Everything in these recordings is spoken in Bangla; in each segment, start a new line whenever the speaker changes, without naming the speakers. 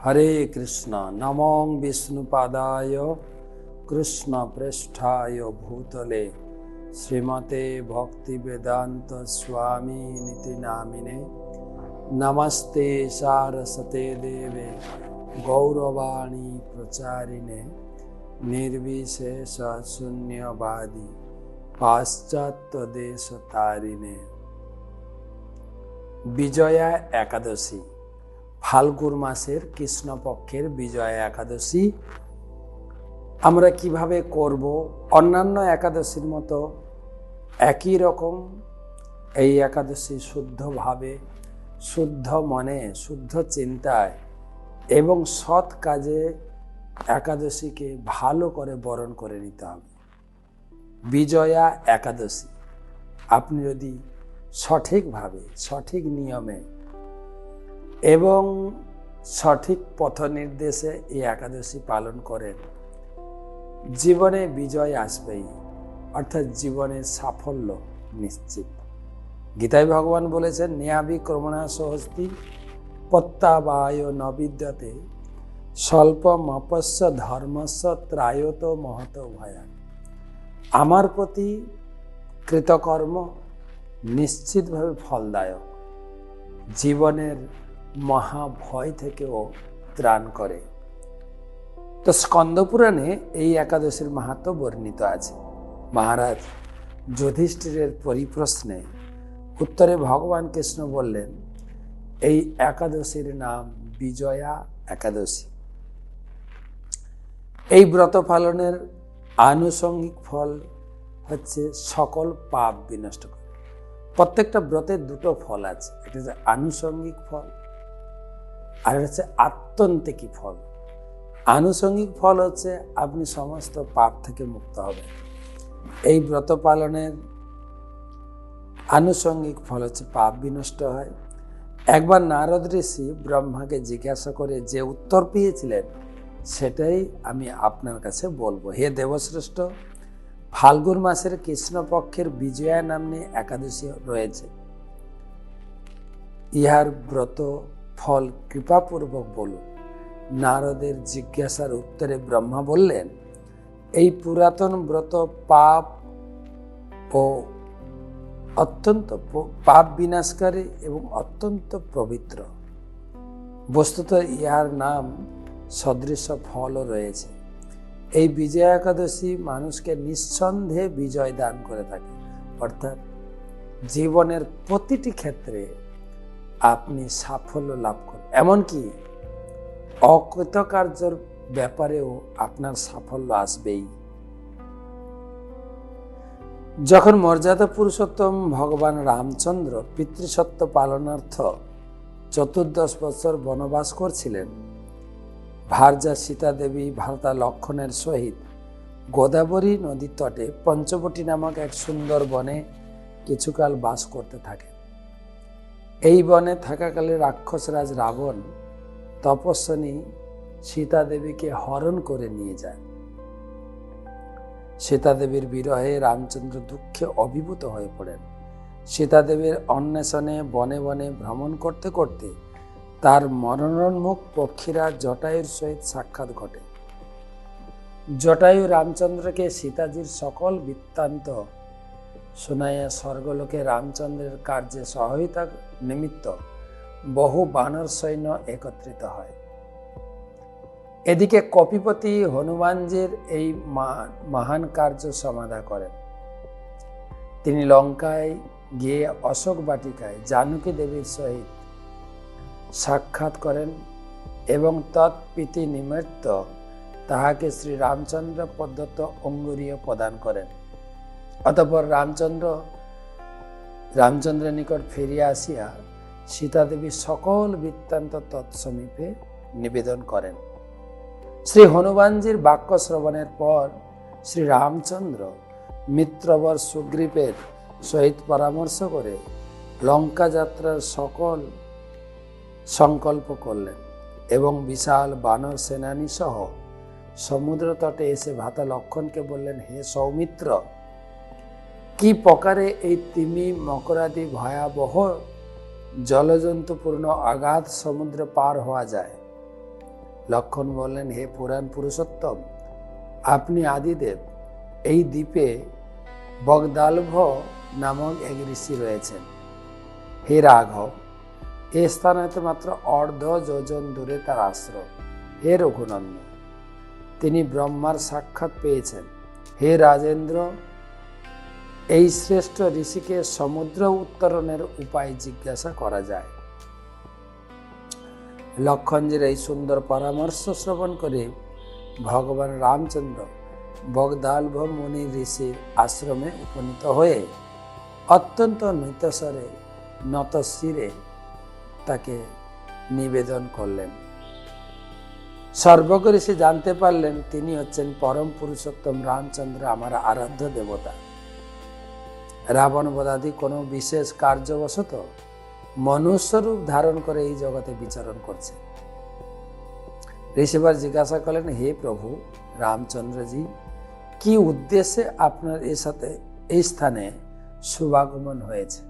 হরে কৃষ্ণ। নমঃ বিষ্ণুপাদায় কৃষ্ণপ্রেষ্ঠায় ভূতলে শ্রীমতে ভক্তিবেদান্ত স্বামী নীতি নামিনে নমস্তে সারস্বতে দেবে গৌরবাণী প্রচারিণে নির্বিশেষ শূন্যবাদী পাশ্চাত্য দেশ তারিণে। বিজয়া একাদশী, ফাল্গুন মাসের কৃষ্ণপক্ষের বিজয়া একাদশী আমরা কিভাবে করব? অন্যান্য একাদশীর মতো একই রকম এই একাদশী শুদ্ধভাবে, শুদ্ধ মনে, শুদ্ধ চিন্তায় এবং সৎ কাজে একাদশীকে ভালো করে বরণ করে নিতে হবে। বিজয়া একাদশী আপনি যদি সঠিকভাবে, সঠিক নিয়মে এবং সঠিক পথ নির্দেশে এই একাদশী পালন করেন, জীবনে বিজয় আসবেই, অর্থাৎ জীবনের সাফল্য নিশ্চিত। গীতায় ভগবান বলেছেন, নেয়াবি ক্রমণা সহস্তি প্রত্যাবায় ন বিদ্যতে স্বল্পমপস্য ধর্মস্য ত্রায়ত মহত ভয়ান। আমার প্রতি কৃতকর্ম নিশ্চিতভাবে ফলদায়ক, জীবনের মহাভয় থেকেও ত্রাণ করে। তো স্কন্দপুরাণে এই একাদশীর মাহাত্ম্য বর্ণিত আছে। মহারাজ যুধিষ্ঠিরের পরিপ্রশ্নে উত্তরে ভগবান কৃষ্ণ বললেন, এই একাদশীর নাম বিজয়া একাদশী। এই ব্রত পালনের আনুষঙ্গিক ফল হচ্ছে সকল পাপ বিনষ্ট করে। প্রত্যেকটা ব্রতের দুটো ফল আছে, এটা হচ্ছে আনুষঙ্গিক ফল আর হচ্ছে আত্যন্তিকী ফল। আনুষঙ্গিক ফল হচ্ছে আপনি সমস্ত পাপ থেকে মুক্ত হবেন। এই ব্রত পালনের আনুষঙ্গিক ফল হচ্ছে পাপ বিনষ্ট হয়। একবার নারদ ঋষি ব্রহ্মাকে জিজ্ঞাসা করে যে উত্তর পেয়েছিলেন সেটাই আমি আপনার কাছে বলবো। হে দেবশ্রেষ্ঠ, ফাল্গুন মাসের কৃষ্ণপক্ষের বিজয়া নাম্নী একাদশী রয়েছে, ইহার ব্রত ফল কৃপাপূর্বক বলুন। নারদের জিজ্ঞাসার উত্তরে ব্রহ্মা বললেন, এই পুরাতন ব্রত পাপ ও অত্যন্ত পাপ বিনাশকারী এবং অত্যন্ত পবিত্র। বস্তুত ইহার নাম সদৃশ ফলও রয়েছে। এই বিজয়া একাদশী মানুষকে নিঃসন্দেহে বিজয় দান করে থাকে, অর্থাৎ জীবনের প্রতিটি ক্ষেত্রে আপনি সাফল্য লাভ করেন, এমনকি অকৃতকার্যর ব্যাপারেও আপনার সাফল্য আসবেই। যখন মর্যাদা পুরুষোত্তম ভগবান রামচন্দ্র পিতৃসত্য পালনার্থ 14 বছর বনবাস করছিলেন, ভার্যা সীতা দেবী ভ্রাতা লক্ষণের সহিত গোদাবরী নদীর তটে পঞ্চবটী নামক এক সুন্দর বনে কিছুকাল বাস করতে থাকেন। এই বনে থাকাকালে রাক্ষসরাজ রাবণ তপস্বিনী সীতা দেবীকে হরণ করে নিয়ে যায়। সীতা দেবীর বিরহে রামচন্দ্র দুঃখে অভিভূত হয়ে পড়েন। সীতা দেবীর অন্বেষণে বনে বনে ভ্রমণ করতে করতে তার মরণোন্মুখ পক্ষীরা জটায়ুর সহিত সাক্ষাৎ ঘটে। জটায়ু রামচন্দ্রকে সীতাজির সকল বৃত্তান্ত শোনাইয়া স্বর্গলোকে রামচন্দ্রের কার্যে সহায়তা নিমিত্ত বহু বানর সৈন্য একত্রিত হয়। এদিকে কপিপতি হনুমানজির এই মহান কার্য সমাধা করেন। তিনি লঙ্কায় গিয়ে অশোক বাটিকায় জানকী দেবীর সহিত সাক্ষাৎ করেন এবং তৎপ্রীতি নিমিত্ত তাহাকে শ্রী রামচন্দ্র প্রদত্ত অঙ্গুরীয় প্রদান করেন। অতঃপর রামচন্দ্রের নিকট ফিরিয়া আসিয়া সীতা দেবী সকল বৃত্তান্ত তৎসমীপে নিবেদন করেন। শ্রী হনুমানজির বাক্য শ্রবণের পর শ্রী রামচন্দ্র মিত্রবর সুগ্রীবের সহিত পরামর্শ করে লঙ্কা যাত্রার সকল সংকল্প করলেন এবং বিশাল বানর সেনানী সহ সমুদ্র তটে এসে ভ্রাতা লক্ষণকে বললেন, হে সৌমিত্র, কি প্রকারে এই তিমি মকরাদি ভয়াবহ জলজন্তুপূর্ণ অগাধ সমুদ্র পার হওয়া যায় লক্ষণ বললেন, হে পুরাণ পুরুষোত্তম, আপনি আদিদেব। এই দ্বীপে বগদালভ নামক এক ঋষি রয়েছেন। হে রাঘব, এ স্থান হতে মাত্র অর্ধ যোজন দূরে তার আশ্রম। হে রঘুনন্দন, তিনি ব্রহ্মার সাক্ষাৎ পেয়েছেন। হে রাজেন্দ্র, এই শ্রেষ্ঠ ঋষিকে সমুদ্র উত্তরণের উপায় জিজ্ঞাসা করা যায়। লক্ষণজির এই সুন্দর পরামর্শ শ্রবণ করে ভগবান রামচন্দ্র বগদালভ মুনি ঋষির আশ্রমে উপনীত হয়ে অত্যন্ত নৃতস্বরে নতশিরে তাকে নিবেদন করলেন। সর্বজ্ঞ ঋষি জানতে পারলেন তিনি হচ্ছেন পরম পুরুষোত্তম রামচন্দ্র, আমার আরাধ্য দেবতা। রাবণ বধাদি কোনো বিশেষ কার্যবশত মনুষ্যরূপ ধারণ করে এই জগতে বিচরণ করছে। ঋষিবার জিজ্ঞাসা করলেন, হে প্রভু রামচন্দ্রজি, কি উদ্দেশ্যে আপনার এর সাথে এই স্থানে শুভাগমন হয়েছে?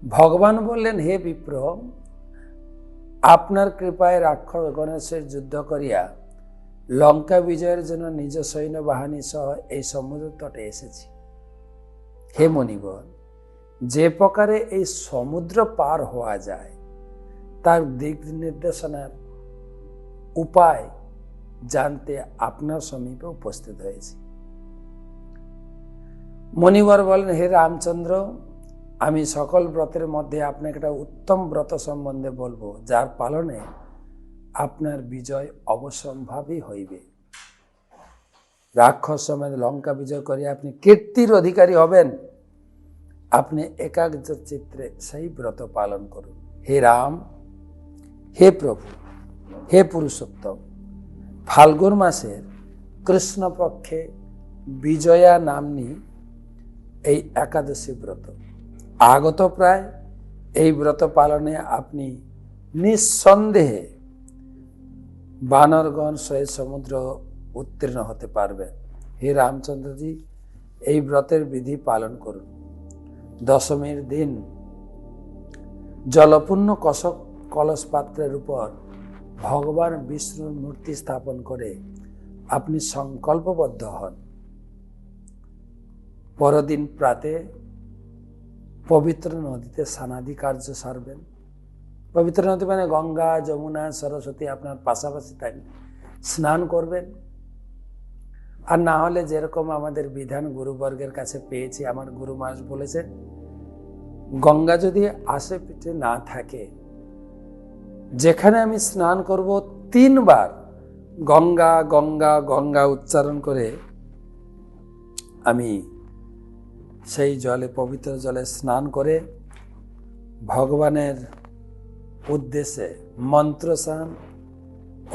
ভগবান বললেন, হে বিপ্র, আপনার কৃপায় রাক্ষস গণেশের যুদ্ধ করিয়া লঙ্কা বিজয়ের জন্য নিজ সৈন্যবাহিনী সহ এই সমুদ্র তটে এসেছি। হে মণিগণ, যে প্রকারে এই সমুদ্র পার হওয়া যায় তার দিক নির্দেশনার উপায় জানতে আপনার সমীপে উপস্থিত হয়েছি। মণিবর বলেন, হে রামচন্দ্র, আমি সকল ব্রতের মধ্যে আপনাকে একটা উত্তম ব্রত সম্বন্ধে বলবো, যার পালনে আপনার বিজয় অবশ্যম্ভাবী হইবে। রাক্ষস সমেত লঙ্কা বিজয় করে আপনি কীর্তির অধিকারী হবেন। আপনি একাগ্র চিত্রে সেই ব্রত পালন করুন। হে রাম, হে প্রভু, হে পুরুষোত্তম, ফাল্গুন মাসের কৃষ্ণপক্ষে বিজয়া নামনি এই একাদশী ব্রত আগত প্রায়। এই ব্রত পালনে আপনি নিঃসন্দেহে বানরগণ সহিত সমুদ্র উত্তীর্ণ হতে পারবেন। হে রামচন্দ্রজি, এই ব্রতের বিধি পালন করুন। দশমীর দিন জলপূর্ণ কলস পাত্রের উপর ভগবান বিষ্ণুর মূর্তি স্থাপন করে আপনি সংকল্পবদ্ধ হন। পরদিন প্রাতে পবিত্র নদীতে স্নানাদি কার্য সারবেন। পবিত্র নদী মানে গঙ্গা, যমুনা, সরস্বতী আপনার পাশাপাশি থাকবে, স্নান করবেন। আর না হলে যেরকম আমাদের বিধান গুরুবর্গের কাছে পেয়েছি, আমার গুরু মহারাজ বলেছেন, গঙ্গা যদি আশে পিঠে না থাকে, যেখানে আমি স্নান করব 3 বার গঙ্গা গঙ্গা গঙ্গা উচ্চারণ করে আমি সেই জলে, পবিত্র জলে স্নান করে ভগবানের উদ্দেশ্যে মন্ত্রস্নান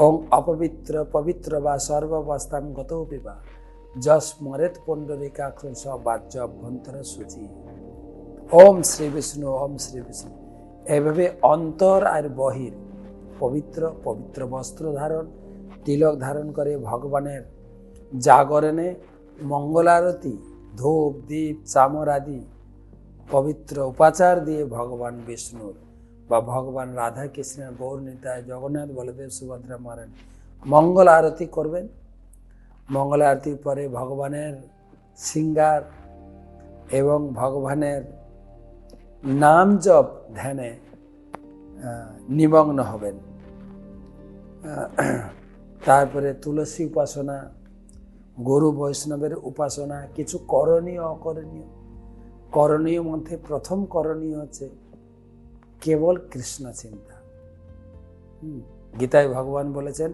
ওং অপবিত্র পবিত্র বা সর্বাবস্থান গত পিবা যস্মরেত পুণ্ডরিকাক্ষ বাহ্য অভ্যন্তর সূচি ওম শ্রী বিষ্ণু, ওম শ্রী বিষ্ণু। এভাবে অন্তর আর বহির পবিত্র পবিত্র বস্ত্র ধারণ, তিলক ধারণ করে ভগবানের জাগরণে মঙ্গলারতি, ধূপ, দীপ, চামর আদি পবিত্র উপাচার দিয়ে ভগবান বিষ্ণুর বা ভগবান রাধা কৃষ্ণের, গৌর নিতাই, জগন্নাথ, বলদেব, সুভদ্রা মহারাজ মঙ্গল আরতি করবেন। মঙ্গল আরতির পরে ভগবানের শৃঙ্গার এবং ভগবানের নাম জপ ধ্যানে নিমগ্ন হবেন। তারপরে তুলসী উপাসনা, গুরু বৈষ্ণবের উপাসনা, কিছু করণীয় অকরণীয়। করণীয় মধ্যে প্রথম করণীয় হচ্ছে কেবল কৃষ্ণ চিন্তা। গীতায় ভগবান বলেছেন,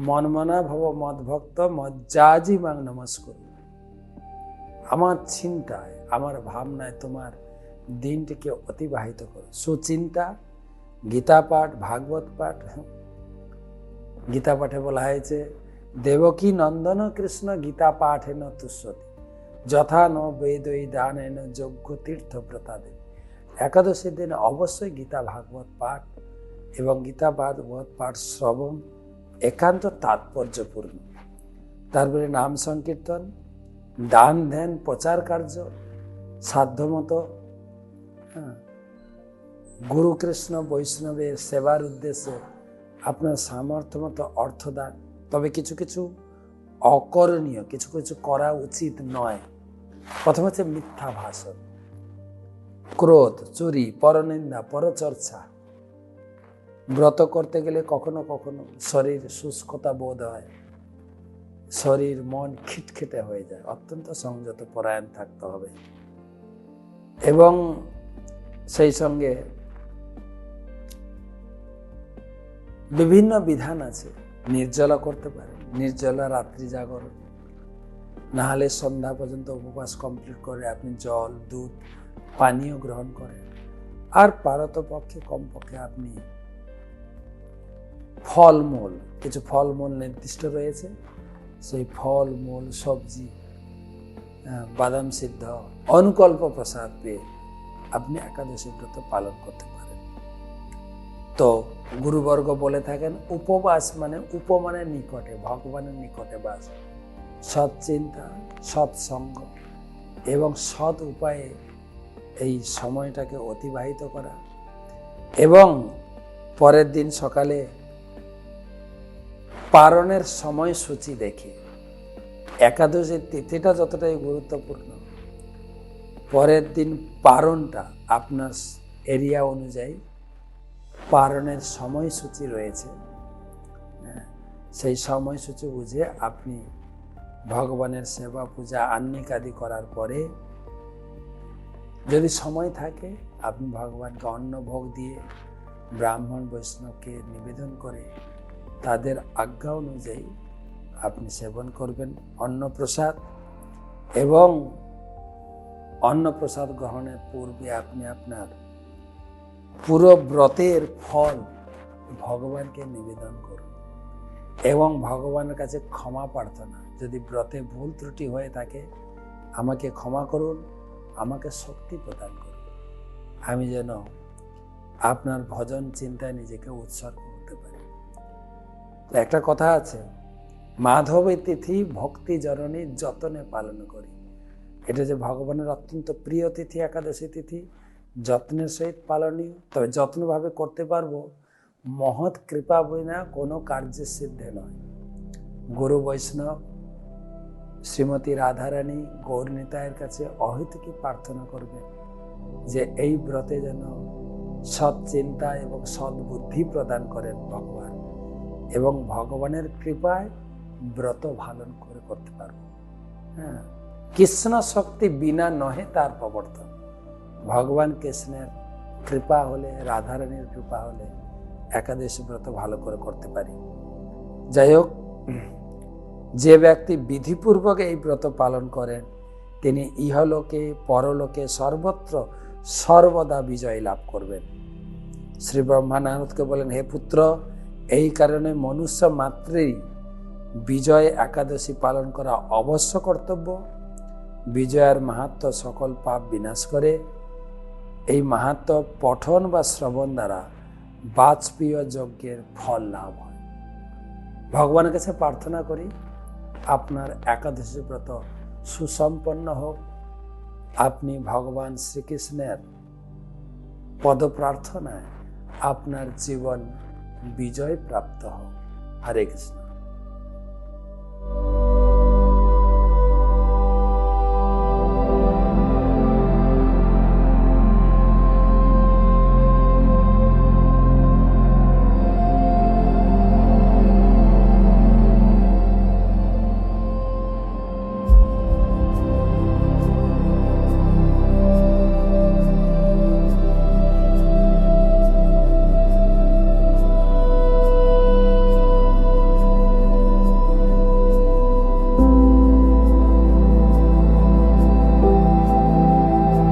মনমনা ভব মদ্ভক্ত মজ্জাজি মাং নমস্কার। আমার চিন্তায়, আমার ভাবনায় তোমার দিনটিকে অতিবাহিত করো। সুচিন্তা, গীতা পাঠ, ভাগবত পাঠ। গীতা পাঠে বলা হয়েছে, দেবকী নন্দন কৃষ্ণ গীতা পাঠেন তুষ্যতি যথা ন বেদই দানেন যজ্ঞ তীর্থ ব্রতাদে। একাদশীর দিনে অবশ্যই গীতা ভাগবত পাঠ এবং গীতা ভাগবত পাঠ শ্রবণ একান্ত তাৎপর্যপূর্ণ। তারপরে নাম সংকীর্তন, দান ধ্যান, প্রচার কার্য সাধ্যমতো, গুরু কৃষ্ণ বৈষ্ণবের সেবার উদ্দেশ্যে আপনার সামর্থ্য মতো অর্থ দান। তবে কিছু কিছু অকরণীয়, কিছু কিছু করা উচিত নয়। প্রথম হচ্ছে মিথ্যা ভাষণ, ক্রোধ, চুরি, পরনিন্দা, পরচর্চা। ব্রত করতে গেলে কখনো কখনো শরীর শুষ্কতা বোধ হয়, শরীর মন খিটখিটে হয়ে যায়। অত্যন্ত সংযত পরায়ণ থাকতে হবে এবং সেই সঙ্গে বিভিন্ন বিধান আছে। নির্জলা করতে পারেন, নির্জলা রাত্রি জাগরণ, না হলে সন্ধ্যা পর্যন্ত উপবাস কমপ্লিট করে আপনি জল, দুধ, পানীয় গ্রহণ করেন। আর পারতপক্ষে কমপক্ষে আপনি ফলমূল, কিছু ফলমূল নির্দিষ্ট রয়েছে, সেই ফলমূল, সবজি, বাদাম সিদ্ধ, অনুকল্প প্রসাদ পেয়ে আপনি একাদশী ব্রত পালন করতে পারেন। তো গুরুবর্গ বলে থাকেন উপবাস মানে উপমানের নিকটে, ভগবানের নিকটে বাস। সৎ চিন্তা, সৎসঙ্গ এবং সৎ উপায়ে এই সময়টাকে অতিবাহিত করা এবং পরের দিন সকালে পারণের সময়সূচি দেখে, একাদশীর তিথিটা যতটাই গুরুত্বপূর্ণ, পরের দিন পারণটা আপনার এরিয়া অনুযায়ী পারণের সময়সূচি রয়েছে, সেই সময়সূচি বুঝে আপনি ভগবানের সেবা, পূজা, আহ্নিক আদি করার পরে যদি সময় থাকে আপনি ভগবানকে অন্ন ভোগ দিয়ে ব্রাহ্মণ বৈষ্ণবকে নিবেদন করে তাদের আজ্ঞা অনুযায়ী আপনি সেবন করবেন অন্নপ্রসাদ। এবং অন্নপ্রসাদ গ্রহণের পূর্বে আপনি আপনার পুরো ব্রতের ফল ভগবানকে নিবেদন করুন এবং ভগবানের কাছে ক্ষমা প্রার্থনা, যদি ব্রতে ভুল ত্রুটি হয়ে থাকে আমাকে ক্ষমা করুন, আমাকে শক্তি প্রদান করুন, আমি যেন আপনার ভজন চিন্তায় নিজেকে উৎসর্গ করতে পারি। একটা কথা আছে, মাধবী তিথি ভক্তি জননী যতনে পালন করি। এটা যে ভগবানের অত্যন্ত প্রিয় তিথি একাদশী তিথি, যত্নের সহিত পালনীয়। তবে যত্নভাবে করতে পারবো, মহৎ কৃপা বিনা কোনো কার্যের সিদ্ধে নয়। গুরু বৈষ্ণব শ্রীমতী রাধারানী গৌরনীতায়ের কাছে অহেতুকি প্রার্থনা করবেন যে এই ব্রতে যেন সৎ চিন্তা এবং সৎ বুদ্ধি প্রদান করেন ভগবান, এবং ভগবানের কৃপায় ব্রত পালন করে করতে পারবো। হ্যাঁ, কৃষ্ণ শক্তি বিনা নহে তার প্রবর্তন। ভগবান কৃষ্ণের কৃপা হলে, রাধারানীর কৃপা হলে একাদশী ব্রত ভালো করে করতে পারি। যাই হোক, যে ব্যক্তি বিধিপূর্বক এই ব্রত পালন করেন তিনি ইহলোকে পরলোকে সর্বত্র সর্বদা বিজয় লাভ করবেন। শ্রী ব্রহ্মা নারদকে বলেন, হে পুত্র, এই কারণে মনুষ্য মাত্রেই বিজয় একাদশী পালন করা অবশ্য কর্তব্য। বিজয়ের মাহাত্ম্য সকল পাপ বিনাশ করে। এই মাহাত্ম্য পঠন বা শ্রবণ দ্বারা বাজপেয় যজ্ঞের ফল লাভ হয়। ভগবানের কাছে প্রার্থনা করি আপনার একাদশী ব্রত সুসম্পন্ন হোক, আপনি ভগবান শ্রীকৃষ্ণের পদ প্রার্থনায় আপনার জীবন বিজয় প্রাপ্ত হোক। হরে কৃষ্ণ।